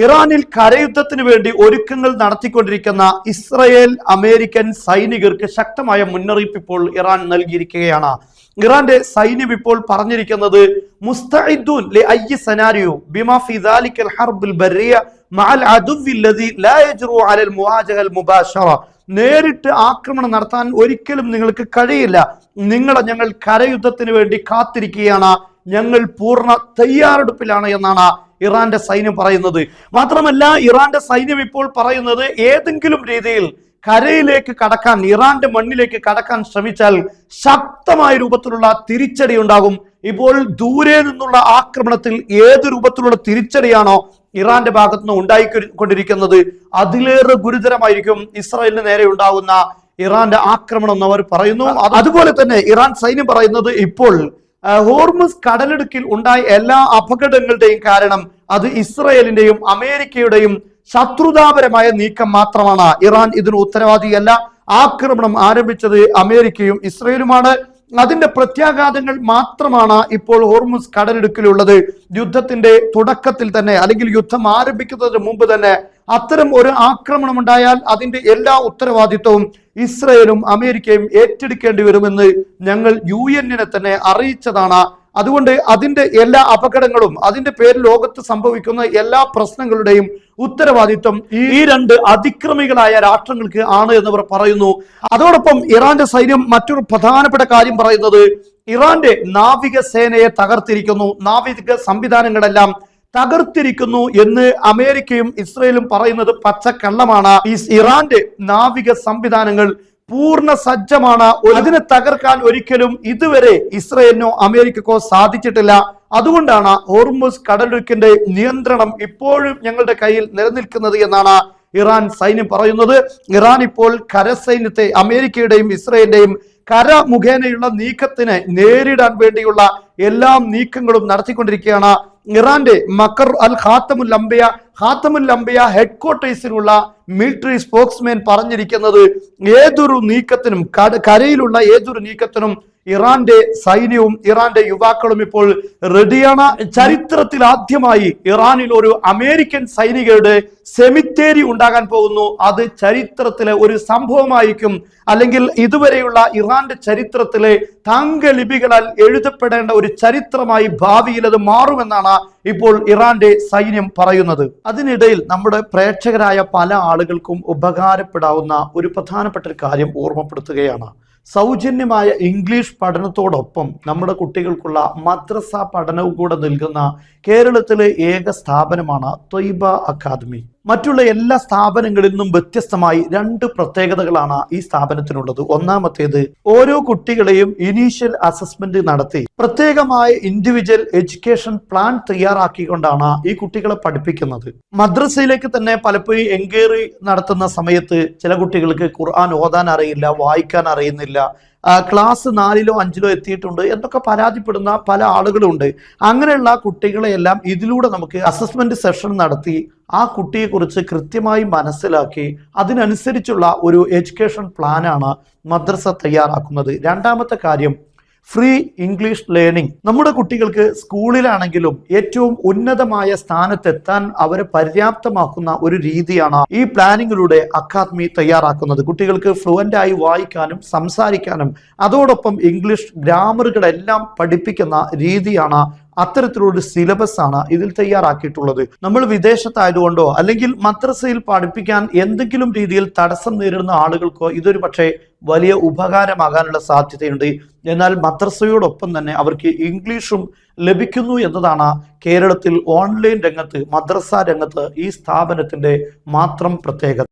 ഇറാനിൽ കരയുദ്ധത്തിന് വേണ്ടി ഒരുക്കങ്ങൾ നടത്തിക്കൊണ്ടിരിക്കുന്ന ഇസ്രയേൽ അമേരിക്കൻ സൈനികർക്ക് ശക്തമായ മുന്നറിയിപ്പ് ഇപ്പോൾ ഇറാൻ നൽകിയിരിക്കുകയാണ്. ഇറാന്റെ സൈന്യം ഇപ്പോൾ പറഞ്ഞിരിക്കുന്നത് മുസ്തഇദൂൻ ലി അയ്യി സനാരിയോ ബിമാ ഫി ദാലികൽ ഹർബുൽ ബർറിയ മഅൽ അദുവ്വി അല്ലദി ലാ യജ്റു അലൽ മുവാജഹൽ മുബാശറ. നേരിട്ട് ആക്രമണം നടത്താൻ ഒരിക്കലും നിങ്ങൾക്ക് കഴിയില്ല. ഞങ്ങൾ കരയുദ്ധത്തിന് വേണ്ടി കാത്തിരിക്കുകയാണ്, ഞങ്ങൾ പൂർണ്ണ തയ്യാറെടുപ്പിലാണ് എന്നാണ് ഇറാന്റെ സൈന്യം പറയുന്നത്. മാത്രമല്ല, ഇറാന്റെ സൈന്യം ഇപ്പോൾ പറയുന്നത് ഏതെങ്കിലും രീതിയിൽ കരയിലേക്ക് കടക്കാൻ, ഇറാന്റെ മണ്ണിലേക്ക് കടക്കാൻ ശ്രമിച്ചാൽ ശക്തമായ രൂപത്തിലുള്ള തിരിച്ചടി ഉണ്ടാകും. ഇപ്പോൾ ദൂരെ നിന്നുള്ള ആക്രമണത്തിൽ ഏത് രൂപത്തിലുള്ള തിരിച്ചടിയാണോ ഇറാന്റെ ഭാഗത്ത് നിന്ന് ഉണ്ടായിക്കൊണ്ടിരിക്കുന്നത്, അതിലേറെ ഗുരുതരമായിരിക്കും ഇസ്രായേലിന് നേരെ ഉണ്ടാകുന്ന ഇറാന്റെ ആക്രമണം എന്ന് അവർ പറയുന്നു. അതുപോലെ തന്നെ ഇറാൻ സൈന്യം പറയുന്നത് ഇപ്പോൾ ഹോർമുസ് കടലിടുക്കിൽ ഉണ്ടായ എല്ലാ അപകടങ്ങളുടെയും കാരണം അത് ഇസ്രയേലിന്റെയും അമേരിക്കയുടെയും ശത്രുതാപരമായ നീക്കം മാത്രമാണ്. ഇറാൻ ഇതിന് ഉത്തരവാദിയല്ല. ആക്രമണം ആരംഭിച്ചത് അമേരിക്കയും ഇസ്രയേലുമാണ്. അതിന്റെ പ്രത്യാഘാതങ്ങൾ മാത്രമാണ് ഇപ്പോൾ ഹോർമുസ് കടലിടുക്കിലുള്ളത്. യുദ്ധത്തിന്റെ തുടക്കത്തിൽ തന്നെ, അല്ലെങ്കിൽ യുദ്ധം ആരംഭിക്കുന്നതിന് മുമ്പ് തന്നെ അത്തരം ഒരു ആക്രമണം ഉണ്ടായാൽ അതിന്റെ എല്ലാ ഉത്തരവാദിത്വവും ഇസ്രയേലും അമേരിക്കയും ഏറ്റെടുക്കേണ്ടി വരുമെന്ന് ഞങ്ങൾ UN-നെ തന്നെ അറിയിച്ചതാണ്. അതുകൊണ്ട് അതിന്റെ എല്ലാ അപകടങ്ങളും, അതിന്റെ പേരിൽ ലോകത്ത് സംഭവിക്കുന്ന എല്ലാ പ്രശ്നങ്ങളുടെയും ഉത്തരവാദിത്വം ഈ രണ്ട് അതിക്രമികളായ രാഷ്ട്രങ്ങൾക്ക് ആണ് എന്നവർ പറയുന്നു. അതോടൊപ്പം ഇറാന്റെ സൈന്യം മറ്റൊരു പ്രധാനപ്പെട്ട കാര്യം പറയുന്നത് ഇറാന്റെ നാവിക സേനയെ തകർത്തിരിക്കുന്നു, നാവിക സംവിധാനങ്ങളെല്ലാം തകർത്തിരിക്കുന്നു എന്ന് അമേരിക്കയും ഇസ്രയേലും പറയുന്നത് പച്ചക്കള്ളമാണ്. ഇറാന്റെ നാവിക സംവിധാനങ്ങൾ പൂർണ്ണ സജ്ജമാണ്. അതിനെ തകർക്കാൻ ഒരിക്കലും ഇതുവരെ ഇസ്രയേലിനോ അമേരിക്കക്കോ സാധിച്ചിട്ടില്ല. അതുകൊണ്ടാണ് ഹോർമുസ് കടലിടുക്കിന്റെ നിയന്ത്രണം ഇപ്പോഴും ഞങ്ങളുടെ കയ്യിൽ നിലനിൽക്കുന്നത് എന്നാണ് ഇറാൻ സൈന്യം പറയുന്നത്. ഇറാൻ ഇപ്പോൾ കരസൈന്യത്തെ, അമേരിക്കയുടെയും ഇസ്രയേലിന്റെയും കര മുഖേനയുള്ള നീക്കത്തിന് നേരിടാൻ വേണ്ടിയുള്ള എല്ലാ നീക്കങ്ങളും നടത്തിക്കൊണ്ടിരിക്കുകയാണ്. ഇറാന്റെ മക്കർ അൽ ഖാത്തമുൽ അംബിയ ഹെഡ്ക്വാർട്ടേഴ്സിലുള്ള മിലിറ്ററി സ്പോക്സ്മാൻ പറഞ്ഞിരിക്കുന്നത് ഏതൊരു നീക്കത്തിനും, കരയിലുള്ള ഏതൊരു നീക്കത്തിനും ഇറാന്റെ സൈന്യവും ഇറാന്റെ യുവാക്കളും ഇപ്പോൾ റെഡിയാണ്. ചരിത്രത്തിൽ ആദ്യമായി ഇറാനിൽ ഒരു അമേരിക്കൻ സൈനികരുടെ സെമിത്തേരി ഉണ്ടാകാൻ പോകുന്നു. അത് ചരിത്രത്തിലെ ഒരു സംഭവമായിരിക്കും, അല്ലെങ്കിൽ ഇതുവരെയുള്ള ഇറാന്റെ ചരിത്രത്തിലെ താങ്കലിപികളാൽ എഴുതപ്പെടേണ്ട ഒരു ചരിത്രമായി ഭാവിയിൽ അത് മാറുമെന്നാണ് ഇപ്പോൾ ഇറാന്റെ സൈന്യം പറയുന്നത്. അതിനിടയിൽ നമ്മുടെ പ്രേക്ഷകരായ പല ആളുകൾക്കും ഉപകാരപ്പെടാവുന്ന ഒരു പ്രധാനപ്പെട്ട ഒരു കാര്യം ഓർമ്മപ്പെടുത്തുകയാണ്. സൗജന്യമായ ഇംഗ്ലീഷ് പഠനത്തോടൊപ്പം നമ്മുടെ കുട്ടികൾക്കുള്ള മദ്രസ പഠനവും കൂടെ നൽകുന്ന കേരളത്തിലെ ഏക സ്ഥാപനമാണ് ത്വയ്ബ അക്കാദമി. മറ്റുള്ള എല്ലാ സ്ഥാപനങ്ങളിൽ നിന്നും വ്യത്യസ്തമായി രണ്ട് പ്രത്യേകതകളാണ് ഈ സ്ഥാപനത്തിനുള്ളത്. ഒന്നാമത്തേത്, ഓരോ കുട്ടികളെയും ഇനീഷ്യൽ അസസ്മെന്റ് നടത്തി പ്രത്യേകമായ ഇൻഡിവിജ്വൽ എഡ്യൂക്കേഷൻ പ്ലാൻ തയ്യാറാക്കിക്കൊണ്ടാണ് ഈ കുട്ടികളെ പഠിപ്പിക്കുന്നത്. മദ്രസയിലേക്ക് തന്നെ പലപ്പോഴും എൻക്വയറി നടത്തുന്ന സമയത്ത് ചില കുട്ടികൾക്ക് ഖുർആൻ ഓതാൻ അറിയില്ല, വായിക്കാൻ അറിയുന്നില്ല, ക്ലാസ് 4ലോ 5ലോ എത്തിയിട്ടുണ്ട് എന്നൊക്കെ പരാതിപ്പെടുന്ന പല ആളുകളുണ്ട്. അങ്ങനെയുള്ള കുട്ടികളെയെല്ലാം ഇതിലൂടെ നമുക്ക് അസസ്മെന്റ് സെഷൻ നടത്തി ആ കുട്ടിയെക്കുറിച്ച് കൃത്യമായി മനസ്സിലാക്കി അതിനനുസരിച്ചുള്ള ഒരു എഡ്യൂക്കേഷൻ പ്ലാനാണ് മദ്രസ തയ്യാറാക്കുന്നത്. രണ്ടാമത്തെ കാര്യം, ഫ്രീ ഇംഗ്ലീഷ് ലേണിംഗ്. നമ്മുടെ കുട്ടികൾക്ക് സ്കൂളിലാണെങ്കിലും ഏറ്റവും ഉന്നതമായ സ്ഥാനത്തെത്താൻ അവരെ പര്യാപ്തമാക്കുന്ന ഒരു രീതിയാണ് ഈ പ്ലാനിങ്ങിലൂടെ അക്കാദമി തയ്യാറാക്കുന്നത്. കുട്ടികൾക്ക് ഫ്ലുവൻ്റ് ആയി വായിക്കാനും സംസാരിക്കാനും അതോടൊപ്പം ഇംഗ്ലീഷ് ഗ്രാമറുകളെല്ലാം പഠിപ്പിക്കുന്ന രീതിയാണ്, അത്തരത്തിലുള്ള സിലബസ് ആണ് ഇതിൽ തയ്യാറാക്കിയിട്ടുള്ളത്. നമ്മൾ വിദേശത്തായതുകൊണ്ടോ അല്ലെങ്കിൽ മദ്രസയിൽ പഠിപ്പിക്കാൻ എന്തെങ്കിലും രീതിയിൽ തടസ്സം നേരിടുന്ന ആളുകൾക്കോ ഇതൊരു പക്ഷേ വലിയ ഉപകാരമാകാനുള്ള സാധ്യതയുണ്ട്. എന്നാൽ മദ്രസയോടൊപ്പം തന്നെ അവർക്ക് ഇംഗ്ലീഷും ലഭിക്കുന്നു എന്നതാണ് കേരളത്തിൽ ഓൺലൈൻ രംഗത്ത്, മദ്രസ രംഗത്ത് ഈ സ്ഥാപനത്തിന്റെ മാത്രം പ്രത്യേകത.